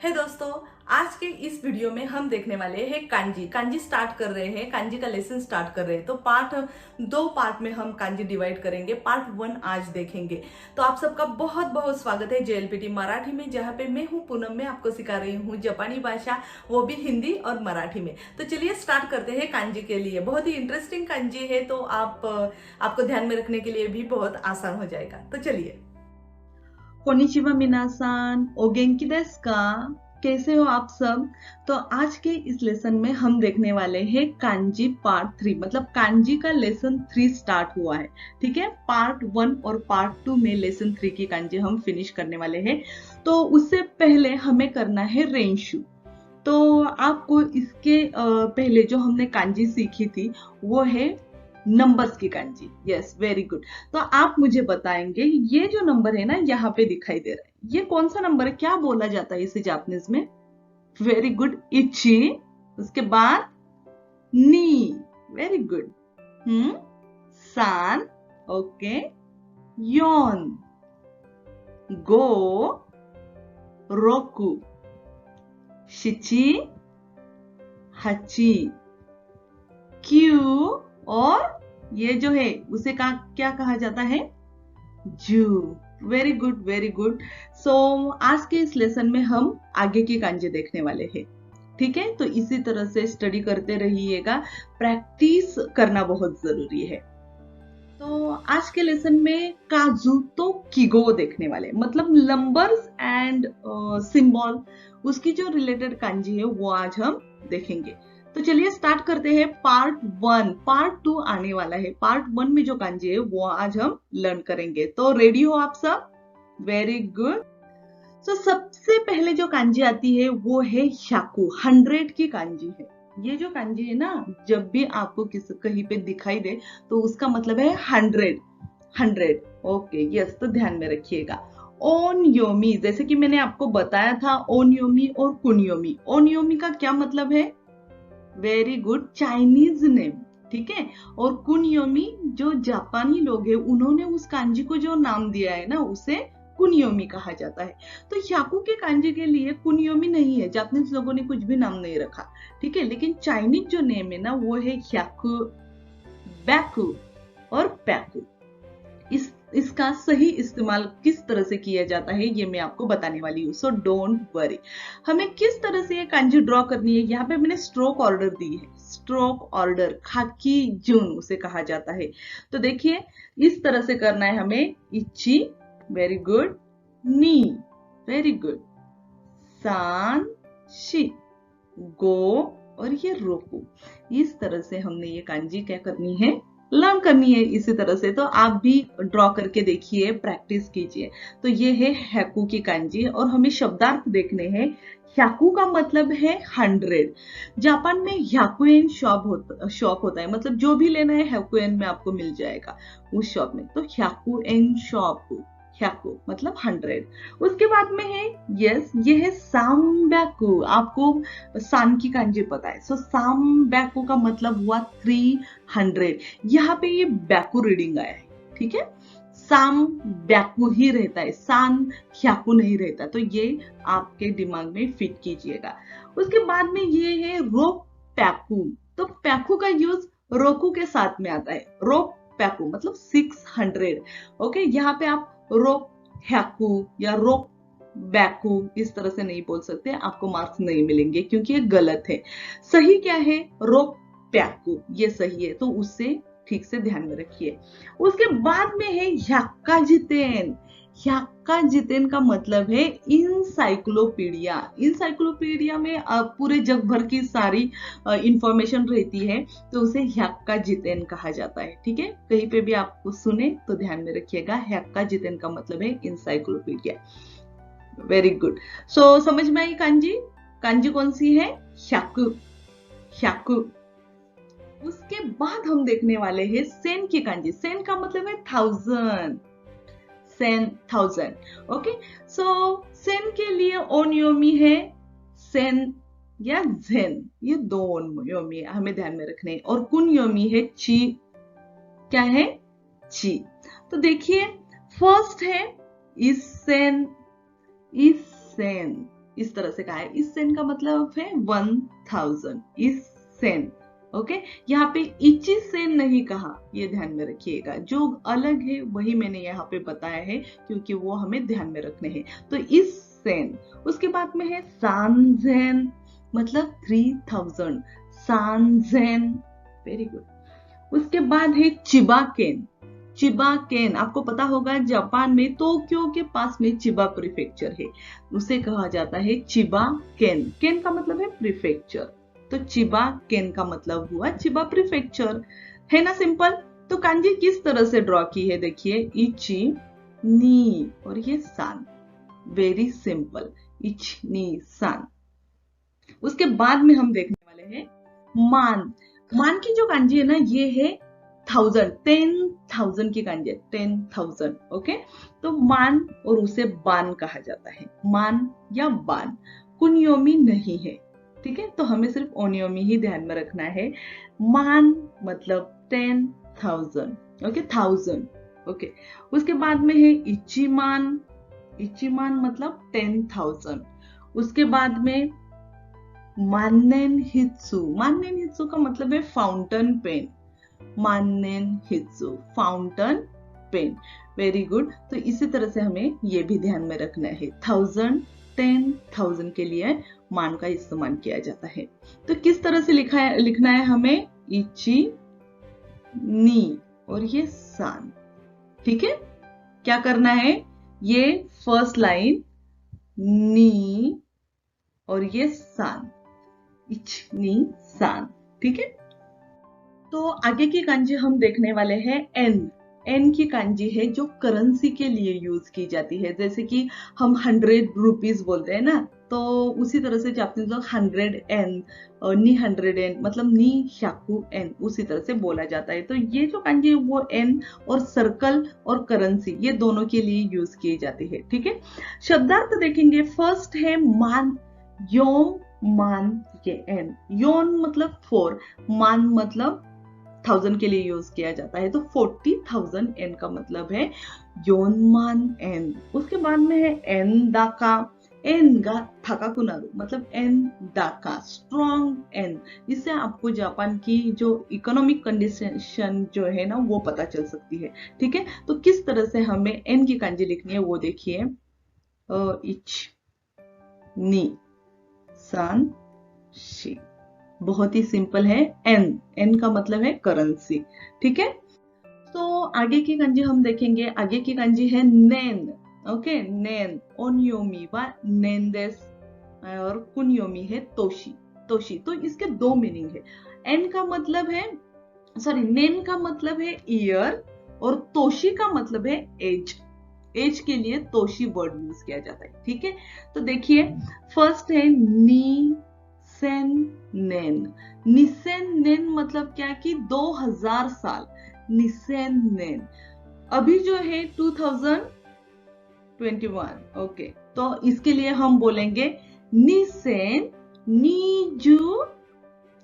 है दोस्तों, आज के इस वीडियो में हम देखने वाले हैं कांजी स्टार्ट कर रहे हैं। कांजी का लेसन स्टार्ट कर रहे हैं। तो दो पार्ट में हम कांजी डिवाइड करेंगे। पार्ट 1 आज देखेंगे। तो आप सबका बहुत बहुत स्वागत है JLPT मराठी में, जहाँ पे मैं हूँ पूनम। मैं आपको सिखा रही हूँ जापानी भाषा, वो भी हिंदी और मराठी में। तो चलिए स्टार्ट करते हैं कांजी के लिए। बहुत ही इंटरेस्टिंग कांजी है, तो आपको ध्यान में रखने के लिए भी बहुत आसान हो जाएगा। तो चलिए। कोनिचिवा मिनासान, ओ गेंकी देsu का? कैसे हो आप सब? तो आज के इस लेसन में हम देखने वाले हैं कांजी पार्ट 3, मतलब कांजी का लेसन 3 स्टार्ट हुआ है। ठीक है, पार्ट 1 और पार्ट 2 में लेसन 3 की कांजी हम फिनिश करने वाले हैं। तो उससे पहले हमें करना है रेंशु। तो आपको इसके पहले जो हमने कांजी सीखी थी वो है नंबर्स की कांजी। Yes, very good. तो आप मुझे बताएंगे, ये जो नंबर है ना यहाँ पे दिखाई दे रहा है, ये कौन सा नंबर है? क्या बोला जाता है इसे जापानीज में? वेरी गुड, इची। उसके बाद नी। Very good. सान। ओके। योन। गो। रोकू। शिची। हची। क्यू। और ये जो है उसे क्या कहा जाता है? जू। Very good, very good. So आज के इस लेसन में हम आगे की कांजी देखने वाले हैं। ठीक है, तो इसी तरह से स्टडी करते रहिएगा। प्रैक्टिस करना बहुत जरूरी है। तो आज के लेसन में काजू तो किगो देखने वाले, मतलब नंबर्स एंड सिंबल, उसकी जो रिलेटेड कांजी है वो आज हम देखेंगे। तो चलिए स्टार्ट करते हैं पार्ट 1। पार्ट 2 आने वाला है। पार्ट 1 में जो कांजी है वो आज हम लर्न करेंगे। तो रेडी हो आप सब? Very good. तो सबसे पहले जो कांजी आती है वो है ह्याकू, 100 की कांजी है। ये जो कांजी है ना, जब भी आपको कहीं पे दिखाई दे तो उसका मतलब है 100। 100। ओके, यस, तो ध्यान में रखिएगा। ओनयोमी, जैसे कि मैंने आपको बताया था, ओनयोमी और कुनयोमी। ओनयोमी का क्या मतलब है? Very good, Chinese name. ठीक है, और कुनयोमी जो जापानी लोग हैं उन्होंने उस कांजी को जो नाम दिया है ना, उसे कुनयोमी कहा जाता है। तो ह्याकू के कांजी के लिए कुनयोमी नहीं है, जापानीज लोगों ने कुछ भी नाम नहीं रखा। ठीक है, लेकिन चाइनीज जो नेम है ना वो है ह्याकू, बैकू और पैकू। इसका सही इस्तेमाल किस तरह से किया जाता है ये मैं आपको बताने वाली हूँ। So don't worry. हमें किस तरह से ये कांजी ड्रॉ करनी है, यहाँ पे मैंने स्ट्रोक ऑर्डर दी है। स्ट्रोक ऑर्डर, खाकी जुन उसे कहा जाता है। तो देखिए, इस तरह से करना है हमें। इची। Very good. नी। Very good. सान। शी। गो। और ये रोकू। इस तरह से हमने ये कांजी क्या करनी है, लर्न करनी है। इसी तरह से तो आप भी ड्रॉ करके देखिए, प्रैक्टिस कीजिए। तो ये है हैकू की कांजी और हमें शब्दार्थ देखने हैं। ह्याकू का मतलब है 100। जापान में ह्याकुएन शॉप होता है, मतलब जो भी लेना है ह्याकुएन में आपको मिल जाएगा उस शॉप में। तो ह्याकुएन शॉप, ह्याकू मतलब 100। उसके बाद में है, यस, ये है सामबैकू। आपको सान की कांजी पता है। सो सामबैकू का मतलब हुआ 300। यहाँ पे ये बैकू रीडिंग आया है। ठीक है, साम बैकू ही रहता है, सान ह्याकू नहीं रहता। तो ये आपके दिमाग में फिट कीजिएगा। उसके बाद में ये है रोक पैकू। तो पैकू का यूज रोकू के साथ में आता है। रोक पैकू मतलब 600। ओके, यहाँ पे आप रोक हैकू या रोक बैकू इस तरह से नहीं बोल सकते, आपको मार्क्स नहीं मिलेंगे क्योंकि ये गलत है। सही क्या है? रोक पैकू, ये सही है। तो उससे ठीक से ध्यान में रखिए। उसके बाद में है ह्याक्का जितेन। ह्याक्का जितेन का मतलब है इंसाइक्लोपीडिया। इंसाइक्लोपीडिया में पूरे जग भर की सारी इंफॉर्मेशन रहती है, तो उसे ह्याक्का जितेन कहा जाता है। ठीक है, कहीं पे भी आपको सुने तो ध्यान में रखिएगा, ह्याक्का जितेन का मतलब है इंसाइक्लोपीडिया। Very good. सो समझ में आई कांजी? कांजी कौन सी है? ह्याकू। ह्याकू। उसके बाद हम देखने वाले हैं सेन की कांजी। सेन का मतलब है 1000। सेन 1000। ओके, सो सेन के लिए ओनयोमी है सेन या जेन। ये दो ओनयोमी हमें ध्यान में रखने हैं। और कुनयोमी है ची। क्या है? ची। तो देखिए, फर्स्ट है इसेन। इसेन। इस तरह से कहा है। इस सेन का मतलब है 1000, इस सेन। ओके, यहाँ पे इची सेन नहीं कहा, ये ध्यान में रखिएगा। जो अलग है वही मैंने यहाँ पे बताया है, क्योंकि वो हमें ध्यान में रखने हैं। तो इस सेन, उसके बाद में है सांजेन, मतलब 3000, सांजेन। Very good. उसके बाद है चिबाकेन। चिबाकेन आपको पता होगा, जापान में टोक्यो के पास में चिबा प्रीफेक्चर है, उसे कहा जाता है चिबाकेन। केन का मतलब है प्रीफेक्चर, तो चिबाकेन का मतलब हुआ चिबा प्रीफेक्चर, है ना सिंपल। तो कांजी किस तरह से ड्रॉ की है, देखिए, इची नी और ये सान, वेरी सिंपल, इच नी सान। उसके बाद में हम देखने वाले हैं मान। मान की जो कांजी है ना, ये है 1000, 10,000 की कांजी है, 10,000। ओके, तो मान और उसे बान कहा जाता है, मान या बान, कुनियोमी नहीं है, ठीक है। तो हमें सिर्फ ओनियोमी ही ध्यान में रखना है। मान मतलब 10,000, ओके, 1000। ओके, उसके बाद में है इचिमान। इचिमान मतलब 10,000। उसके बाद में मान्नेन हित्सु। मान्नेन हित्सु का मतलब है फाउंटेन पेन, मान्नेन हित्सु, फाउंटेन पेन। Very good. तो इसी तरह से हमें ये भी ध्यान में रखना है, 1000, 10,000 के लिए मान का इस्तेमाल किया जाता है। तो किस तरह से लिखना है हमें, इची नी और ये सान, ठीक है। क्या करना है, ये फर्स्ट लाइन नी और ये सान, इच नी सान, ठीक है। तो आगे की कांजी हम देखने वाले हैं एन। एन की कांजी है जो करेंसी के लिए यूज की जाती है, जैसे कि हम 100 रुपीज बोलते हैं ना, तो उसी तरह से जापानीज लोग 100 एन और नी 100 एन, मतलब नी 100 एन, उसी तरह से बोला जाता है। तो ये जो कांजी है वो एन और सर्कल और करेंसी, ये दोनों के लिए यूज की जाती है, ठीक है। शब्दार्थ देखेंगे, फर्स्ट है मान, योम मान, ये एन, योन मतलब 4, मान मतलब 1000 के लिए यूज किया जाता है, तो 40,000 एन का मतलब है योनमान एन। उसके बाद में है एन दाका। एन गा थाका कुनारू मतलब एन दाका, स्ट्रॉन्ग एन। इससे आपको जापान की जो इकोनॉमिक कंडीशन जो है ना वो पता चल सकती है, ठीक है। तो किस तरह से हमें एन की कांजी लिखनी है वो देखिए, इच नी सान शी, बहुत ही सिंपल है। एन, एन का मतलब है करेंसी, ठीक है। तो आगे की कांजी हम देखेंगे, आगे की कांजी है नेन। ओके, नेन, ओनियोमी व नेंदेस और कुनियोमी है तोशी, तोशी। तो इसके दो मीनिंग है। एन का मतलब है, सॉरी, नेन का मतलब है ईयर और तोशी का मतलब है एज। एज के लिए तोशी वर्ड यूज किया जाता है, ठीक है। तो देखिए, फर्स्ट है नी सेन नेन। निसेन नेन मतलब क्या कि 2000 साल, निसेन नेन। अभी जो है 2021, ओके, तो इसके लिए हम बोलेंगे निसेन नीजू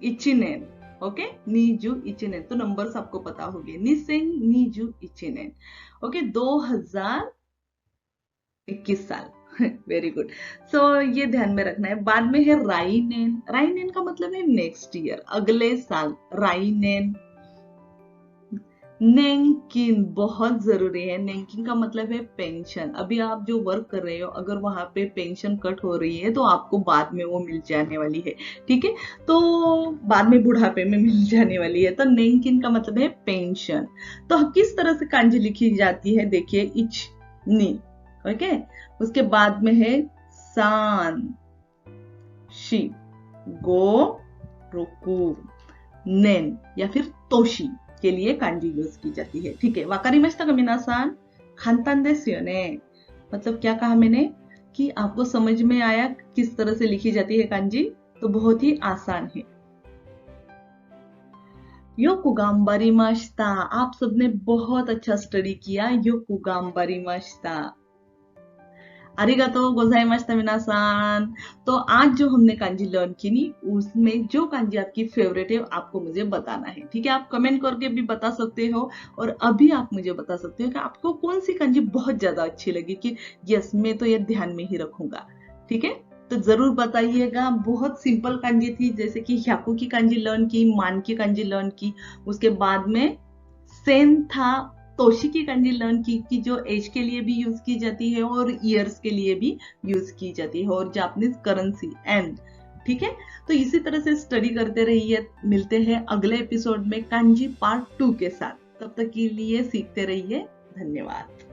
इचिनेन, ओके, नीजू इचिनेन। तो नंबर्स आपको पता होंगे, निसेन नीजू इचिनेन, ओके, 2021 साल। Very good. सो ये ध्यान में रखना है। बाद में है राइनेन। राइनेन का मतलब है नेक्स्ट ईयर, अगले साल, राइनेन। नेंकिन बहुत जरूरी है। नेंकिन का मतलब है पेंशन। अभी आप जो वर्क कर रहे हो, अगर वहां पे पेंशन कट हो रही है तो आपको बाद में वो मिल जाने वाली है, ठीक है। तो बाद में बुढ़ापे में मिल जाने वाली है। तो नेंकिन का मतलब है पेंशन। तो किस तरह से कांजी लिखी जाती है, देखिए, इच नी, ओके। उसके बाद में है सान शी, गो रोकू, नेन या फिर तोशी के लिए कांजी यूज की जाती है, ठीक है। वाकारिमाशिता का मिनासान, खानतान देसु यो ने, मतलब क्या कहा मैंने कि आपको समझ में आया किस तरह से लिखी जाती है कांजी। तो बहुत ही आसान है। योकु गांबारिमाशिता, आप सबने बहुत अच्छा स्टडी किया। योकु गांबारिमाशिता, आरिगातो गोजाइमाशिता मिनासान। तो आज जो हमने कांजी लर्न की नी, उसमें जो कांजी आपकी फेवरेट है आपको मुझे बताना है, ठीक है। आप कमेंट करके भी बता सकते हो, और अभी आप मुझे बता सकते हो कि आपको कौन सी कांजी बहुत ज्यादा अच्छी लगी, कि यस मैं तो ये ध्यान में ही रखूंगा, ठीक है। तो जरूर बताइएगा। बहुत सिंपल कांजी थी, जैसे कि ह्याकू की कांजी लर्न की, मान की कांजी लर्न की, उसके बाद में सेन था, तोशी की कांजी लर्न की जो एज के लिए भी यूज की जाती है और ईयर्स के लिए भी यूज की जाती है, और जापानीज करेंसी एंड। ठीक है, तो इसी तरह से स्टडी करते रहिए। मिलते हैं अगले एपिसोड में कांजी पार्ट 2 के साथ। तब तक के लिए सीखते रहिए। धन्यवाद।